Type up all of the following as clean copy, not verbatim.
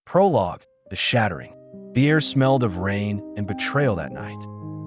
Prologue: The Shattering. The air smelled of rain and betrayal that night.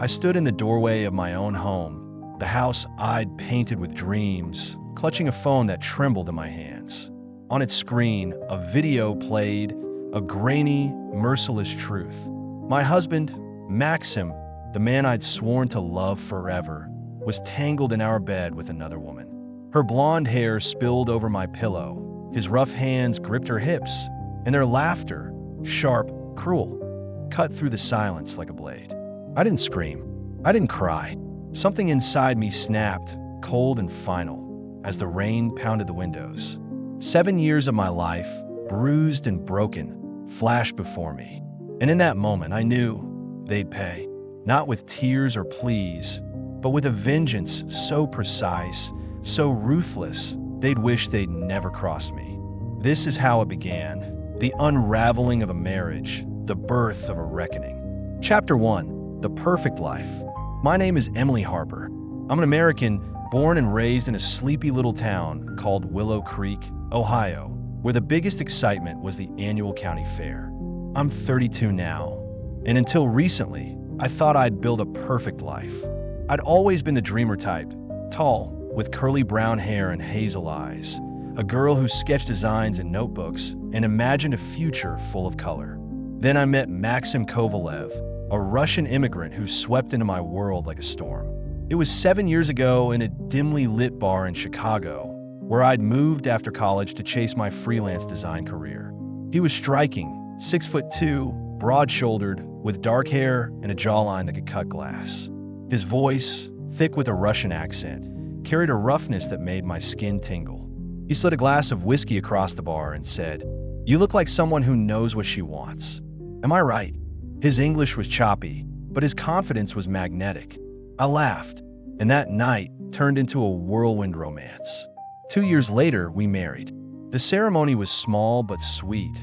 I stood in the doorway of my own home, the house I'd painted with dreams, clutching a phone that trembled in my hands. On its screen, a video played, a grainy, merciless truth. My husband, Maxim, the man I'd sworn to love forever, was tangled in our bed with another woman. Her blonde hair spilled over my pillow. His rough hands gripped her hips, and their laughter, sharp, cruel, cut through the silence like a blade. I didn't scream. I didn't cry. Something inside me snapped, cold and final, as the rain pounded the windows. 7 years of my life, bruised and broken, flashed before me. And in that moment, I knew they'd pay. Not with tears or pleas, but with a vengeance so precise, so ruthless, they'd wish they'd never crossed me. This is how it began. The unraveling of a marriage, the birth of a reckoning. Chapter 1: The Perfect Life. My name is Emily Harper. I'm an American born and raised in a sleepy little town called Willow Creek, Ohio, where the biggest excitement was the annual county fair. I'm 32 now, and until recently, I thought I'd build a perfect life. I'd always been the dreamer type, tall, with curly brown hair and hazel eyes, a girl who sketched designs in notebooks and imagined a future full of color. Then I met Maxim Kovalev, a Russian immigrant who swept into my world like a storm. It was 7 years ago in a dimly lit bar in Chicago, where I'd moved after college to chase my freelance design career. He was striking, 6'2", broad-shouldered, with dark hair and a jawline that could cut glass. His voice, thick with a Russian accent, carried a roughness that made my skin tingle. He slid a glass of whiskey across the bar and said, "You look like someone who knows what she wants." Am I right? His English was choppy, but his confidence was magnetic. I laughed, and that night turned into a whirlwind romance. 2 years later, we married. The ceremony was small but sweet.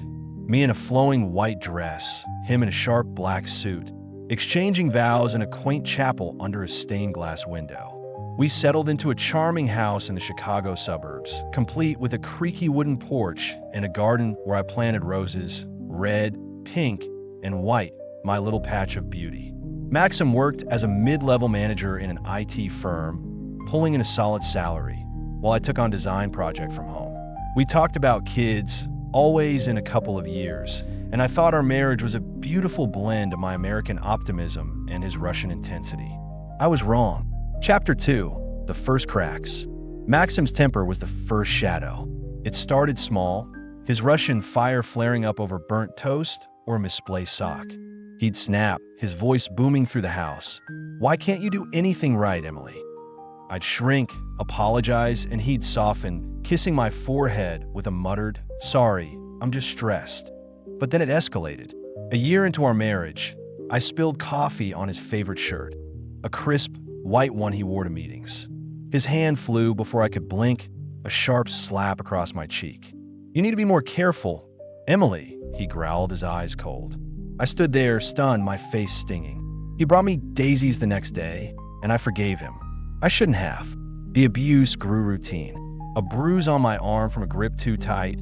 Me in a flowing white dress, him in a sharp black suit, exchanging vows in a quaint chapel under a stained glass window. We settled into a charming house in the Chicago suburbs, complete with a creaky wooden porch and a garden where I planted roses, red, pink, and white, my little patch of beauty. Maxim worked as a mid-level manager in an IT firm, pulling in a solid salary, while I took on design project from home. We talked about kids, always in a couple of years, and I thought our marriage was a beautiful blend of my American optimism and his Russian intensity. I was wrong. Chapter 2: The First Cracks. Maxim's temper was the first shadow. It started small, his Russian fire flaring up over burnt toast or a misplaced sock. He'd snap, his voice booming through the house. "Why can't you do anything right, Emily?" I'd shrink, apologize, and he'd soften, kissing my forehead with a muttered, "Sorry, I'm just stressed." But then it escalated. A year into our marriage, I spilled coffee on his favorite shirt, a crisp, white one he wore to meetings. His hand flew before I could blink, a sharp slap across my cheek. "You need to be more careful, Emily," he growled, his eyes cold. I stood there, stunned, my face stinging. He brought me daisies the next day, and I forgave him. I shouldn't have. The abuse grew routine. A bruise on my arm from a grip too tight,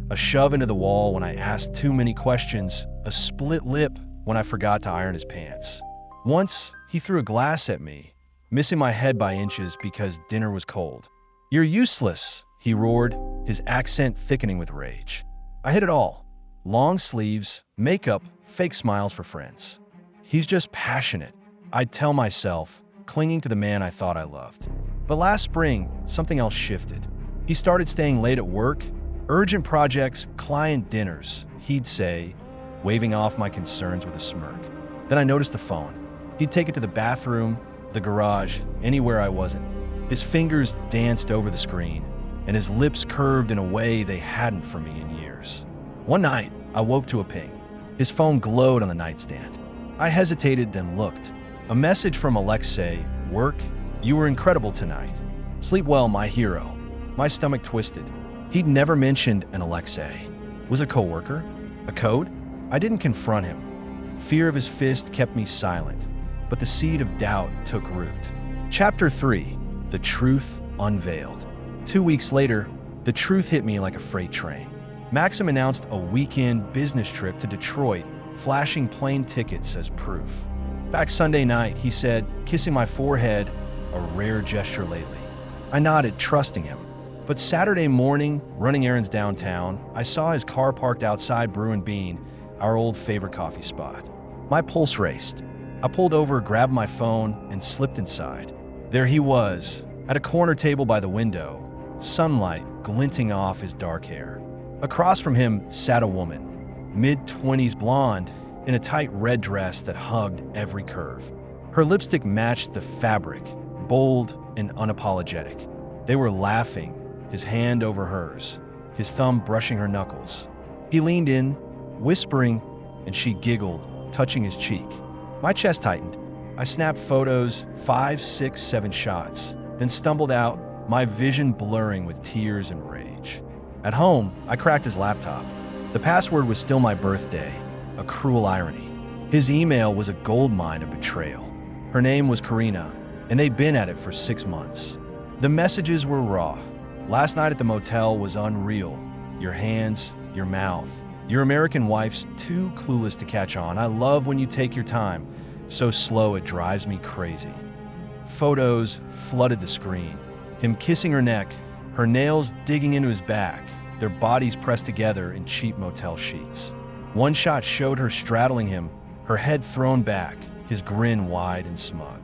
a shove into the wall when I asked too many questions, a split lip when I forgot to iron his pants. Once, he threw a glass at me, missing my head by inches because dinner was cold. "You're useless," he roared, his accent thickening with rage. I hid it all. Long sleeves, makeup, fake smiles for friends. "He's just passionate," I'd tell myself, clinging to the man I thought I loved. But last spring, something else shifted. He started staying late at work, urgent projects, client dinners, he'd say, waving off my concerns with a smirk. Then I noticed the phone. He'd take it to the bathroom, the garage, anywhere I wasn't. His fingers danced over the screen, and his lips curved in a way they hadn't for me in years. One night, I woke to a ping. His phone glowed on the nightstand. I hesitated, then looked. A message from Alexei: "Work? You were incredible tonight. Sleep well, my hero." My stomach twisted. He'd never mentioned an Alexei. Was it a coworker? A code? I didn't confront him. Fear of his fist kept me silent, but the seed of doubt took root. Chapter 3: The Truth Unveiled. 2 weeks later, the truth hit me like a freight train. Maxim announced a weekend business trip to Detroit, flashing plane tickets as proof. Back Sunday night, he said, kissing my forehead, a rare gesture lately. I nodded, trusting him. But Saturday morning, running errands downtown, I saw his car parked outside Brew and Bean, our old favorite coffee spot. My pulse raced. I pulled over, grabbed my phone, and slipped inside. There he was, at a corner table by the window, sunlight glinting off his dark hair. Across from him sat a woman, mid-20s blonde, in a tight red dress that hugged every curve. Her lipstick matched the fabric, bold and unapologetic. They were laughing, his hand over hers, his thumb brushing her knuckles. He leaned in, whispering, and she giggled, touching his cheek. My chest tightened. I snapped photos, 5, 6, 7 shots, then stumbled out, my vision blurring with tears and rage. At home, I cracked his laptop. The password was still my birthday, a cruel irony. His email was a goldmine of betrayal. Her name was Karina, and they'd been at it for 6 months. The messages were raw. Last night at the motel was unreal. Your hands, your mouth. Your American wife's too clueless to catch on. I love when you take your time. So slow it drives me crazy. Photos flooded the screen. Him kissing her neck, her nails digging into his back, their bodies pressed together in cheap motel sheets. One shot showed her straddling him, her head thrown back, his grin wide and smug.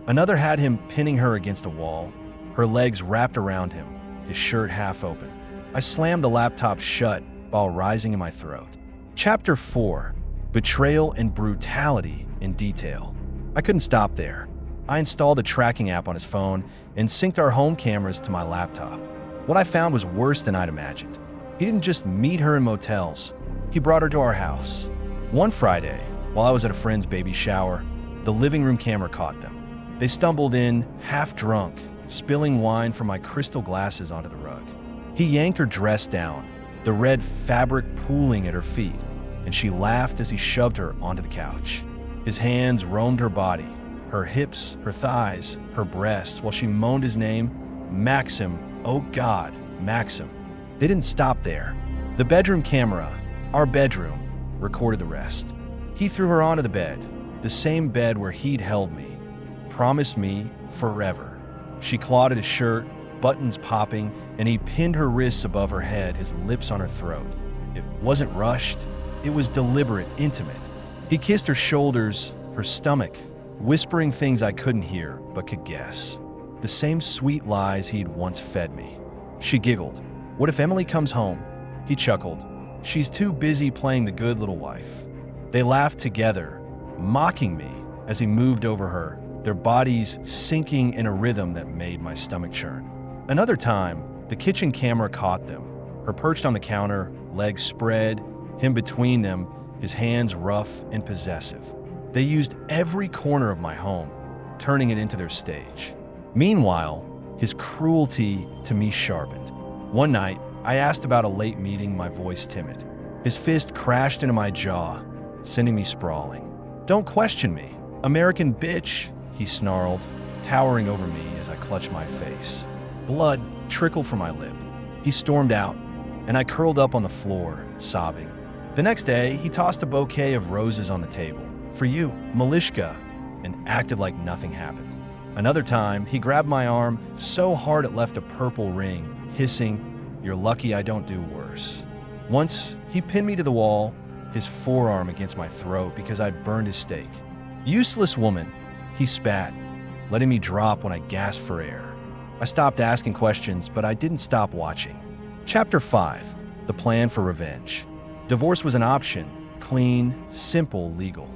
Another had him pinning her against a wall, her legs wrapped around him, his shirt half open. I slammed the laptop shut while rising in my throat. Chapter 4. Betrayal and Brutality in Detail. I couldn't stop there. I installed a tracking app on his phone and synced our home cameras to my laptop. What I found was worse than I'd imagined. He didn't just meet her in motels. He brought her to our house. One Friday, while I was at a friend's baby shower, the living room camera caught them. They stumbled in, half drunk, spilling wine from my crystal glasses onto the rug. He yanked her dress down, the red fabric pooling at her feet, and she laughed as he shoved her onto the couch. His hands roamed her body, her hips, her thighs, her breasts, while she moaned his name, Maxim, oh God, Maxim. They didn't stop there. The bedroom camera, our bedroom, recorded the rest. He threw her onto the bed, the same bed where he'd held me, promised me forever. She clawed at his shirt, buttons popping, and he pinned her wrists above her head, his lips on her throat. It wasn't rushed. It was deliberate, intimate. He kissed her shoulders, her stomach, whispering things I couldn't hear but could guess. The same sweet lies he'd once fed me. She giggled. What if Emily comes home? He chuckled. She's too busy playing the good little wife. They laughed together, mocking me as he moved over her, their bodies sinking in a rhythm that made my stomach churn. Another time, the kitchen camera caught them, her perched on the counter, legs spread, him between them, his hands rough and possessive. They used every corner of my home, turning it into their stage. Meanwhile, his cruelty to me sharpened. One night, I asked about a late meeting, my voice timid. His fist crashed into my jaw, sending me sprawling. Don't question me, American bitch, he snarled, towering over me as I clutched my face. Blood trickled from my lip. He stormed out, and I curled up on the floor, sobbing. The next day, he tossed a bouquet of roses on the table. For you, Malishka, and acted like nothing happened. Another time, he grabbed my arm so hard it left a purple ring, hissing, "You're lucky I don't do worse." Once, he pinned me to the wall, his forearm against my throat because I'd burned his steak. Useless woman, he spat, letting me drop when I gasped for air. I stopped asking questions, but I didn't stop watching. Chapter 5. The Plan for Revenge. Divorce was an option, clean, simple, legal.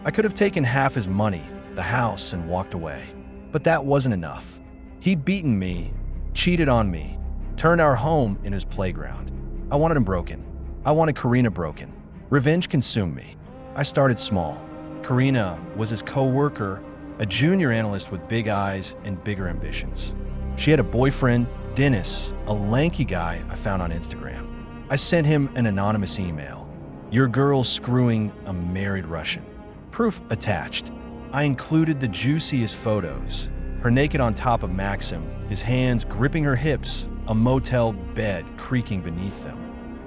I could have taken half his money, the house, and walked away. But that wasn't enough. He'd beaten me, cheated on me, turned our home into his playground. I wanted him broken. I wanted Karina broken. Revenge consumed me. I started small. Karina was his co-worker, a junior analyst with big eyes and bigger ambitions. She had a boyfriend, Dennis, a lanky guy I found on Instagram. I sent him an anonymous email. Your girl's screwing a married Russian. Proof attached. I included the juiciest photos. Her naked on top of Maxim, his hands gripping her hips, a motel bed creaking beneath them.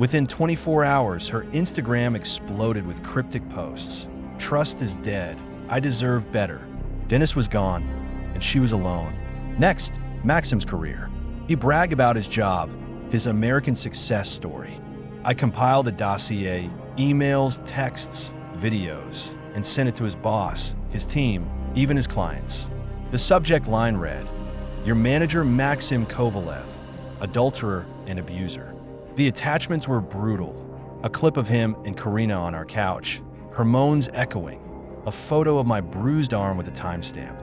Within 24 hours, her Instagram exploded with cryptic posts. Trust is dead. I deserve better. Dennis was gone, and she was alone. Next, Maxim's career. He bragged about his job, his American success story. I compiled a dossier, emails, texts, videos, and sent it to his boss, his team, even his clients. The subject line read, "Your manager Maxim Kovalev, adulterer and abuser." The attachments were brutal. A clip of him and Karina on our couch, her moans echoing, a photo of my bruised arm with a timestamp,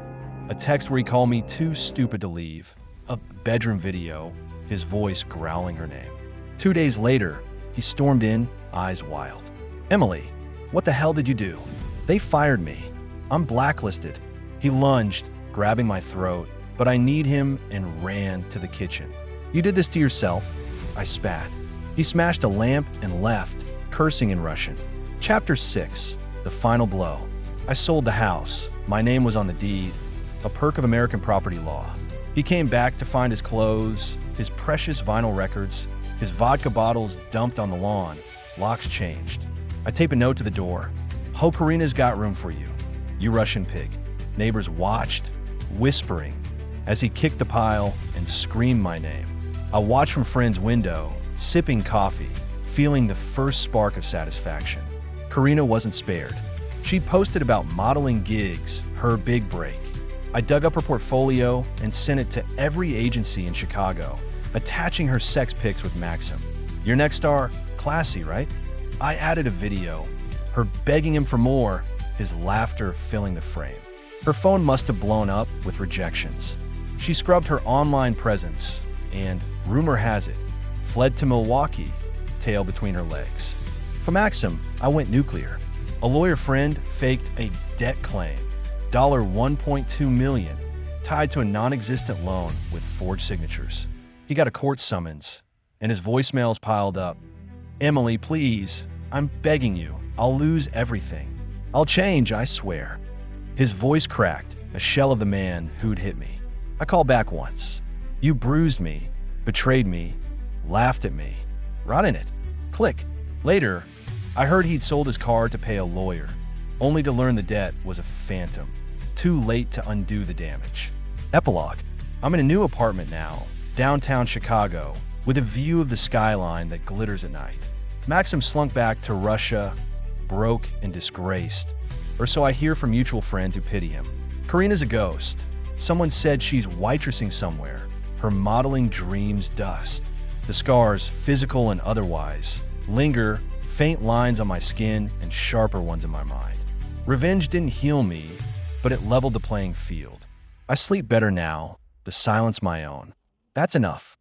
a text where he called me too stupid to leave, a bedroom video, his voice growling her name. 2 days later, he stormed in, eyes wild. "Emily, what the hell did you do?" "They fired me. I'm blacklisted." He lunged, grabbing my throat, but I kneed him and ran to the kitchen. "You did this to yourself," I spat. He smashed a lamp and left, cursing in Russian. Chapter 6, the final blow. I sold the house. My name was on the deed, a perk of American property law. He came back to find his clothes, his precious vinyl records, his vodka bottles dumped on the lawn, locks changed. I tape a note to the door. "Hope Karina's got room for you, you Russian pig." Neighbors watched, whispering, as he kicked the pile and screamed my name. I watched from friend's window, sipping coffee, feeling the first spark of satisfaction. Karina wasn't spared. She posted about modeling gigs, her big break. I dug up her portfolio and sent it to every agency in Chicago, attaching her sex pics with Maxim. "Your next star, classy, right?" I added a video, her begging him for more, his laughter filling the frame. Her phone must have blown up with rejections. She scrubbed her online presence and, rumor has it, fled to Milwaukee, tail between her legs. For Maxim, I went nuclear. A lawyer friend faked a debt claim, $1.2 million, tied to a non-existent loan with forged signatures. He got a court summons, and his voicemails piled up. "Emily, please, I'm begging you. I'll lose everything. I'll change, I swear." His voice cracked, a shell of the man who'd hit me. I called back once. "You bruised me, betrayed me, laughed at me. Rot in it." Click. Later, I heard he'd sold his car to pay a lawyer, only to learn the debt was a phantom. Too late to undo the damage. Epilogue. I'm in a new apartment now, downtown Chicago, with a view of the skyline that glitters at night. Maxim slunk back to Russia, broke and disgraced, or so I hear from mutual friends who pity him. Karina's a ghost. Someone said she's waitressing somewhere, her modeling dreams dust. The scars, physical and otherwise, linger, faint lines on my skin and sharper ones in my mind. Revenge didn't heal me, but it leveled the playing field. I sleep better now, the silence my own. That's enough.